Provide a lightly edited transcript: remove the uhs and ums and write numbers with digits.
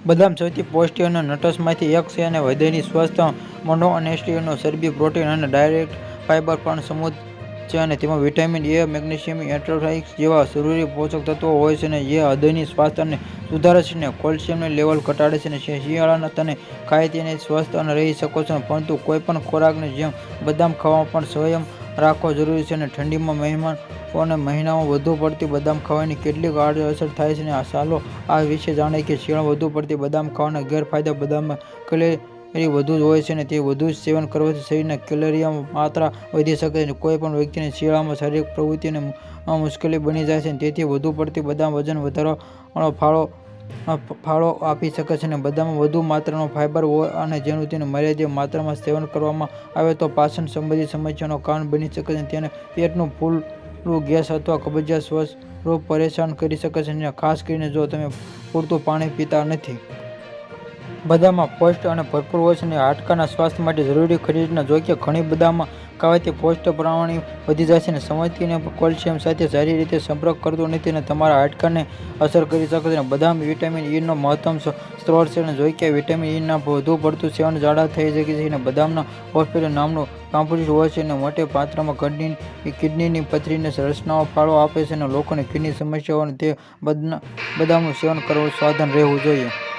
બદામ સૌથી પૌષ્ટિક અને નટ્સમાંથી એક છે અને હૃદયની સ્વસ્થ મોનોઅનેસ્ટીનો ચરબી, પ્રોટીન અને ડાયરેક્ટ ફાઇબર પણ સમૃદ્ધ છે અને તેમાં વિટામિન એ, મેગ્નેશિયમ, એન્થોસાયનિન્સ જેવા જરૂરી પોષક તત્વો હોય છે જે હૃદયની સ્વાસ્થ્યને સુધારે છે અને કેલ્શિયમનું લેવલ ઘટાડે છે. શિયાળામાં તમે ખાય તેને સ્વસ્થ રહી શકો છો, પરંતુ કોઈપણ ખોરાકની જેમ બદામ ખાવામાં પણ સંયમ રાખવો જરૂરી છે. ઠંડીના મહિનાઓમાં વધુ પડતી બદામ ખાવાથી કેટલીક આડઅસર થાય છે. ચાલો આ વિશે જાણીએ કે શિયાળામાં વધુ પડતી બદામ ખાવાના ગેરફાયદા. બદામમાં કેલરી વધુ હોય છે અને તે વધુ સેવન કરવાથી શરીરની કેલરીની માત્રા વધી શકે છે. કોઈ પણ વ્યક્તિને શિયાળામાં શારીરિક પ્રવૃત્તિની મુશ્કેલ બની જાય છે, તેથી વધુ પડતી બદામ વજન વધારવામાં ફાળો આપી શકે છે. બદામમાં વધુ માત્રામાં ફાઇબર હોય છે જેનું મર્યાદિત માત્રામાં સેવન કરવામાં આવે તો પાચન સંબંધી સમસ્યાઓનું કારણ બની શકે છે. તે પેટનું ફૂલવું, ગેસ અથવા કબજિયાત સ્વરૂપે પરેશાન કરી શકે છે, ખાસ કરીને જો તમે પૂરતું પાણી પીતા નથી. બદામમાં ફાઇબર અને ભરપૂર હોય છે અને હાડકાના સ્વાસ્થ્ય માટે જરૂરી ખનિજો. જો કે ઘણી બદામ ખાવાથી ફાઇબરનું પ્રમાણ વધી જાય છે, સમયથી કેલ્શિયમ સાથે સારી રીતે સંપર્ક કરતું નથી અને તમારા હાડકાને અસર કરી શકે છે. બદામ વિટામિન ઇનો મહત્તમ સ્ત્રોત છે. જો કે વિટામિન ઇના વધુ પડતું સેવન જાડા થઈ શકે છે. બદામમાં ઓલિગોપેન નામનું કાર્બોહાઇડ્રેટ હોય છે જે મોટી માત્રામાં કિડનીની પથરીની રચનામાં ફાળો આપે છે. લોકોને કિડની સમસ્યા હોય તે બદામનું સેવન કરવાનું સાવધાન રહેવું જોઈએ.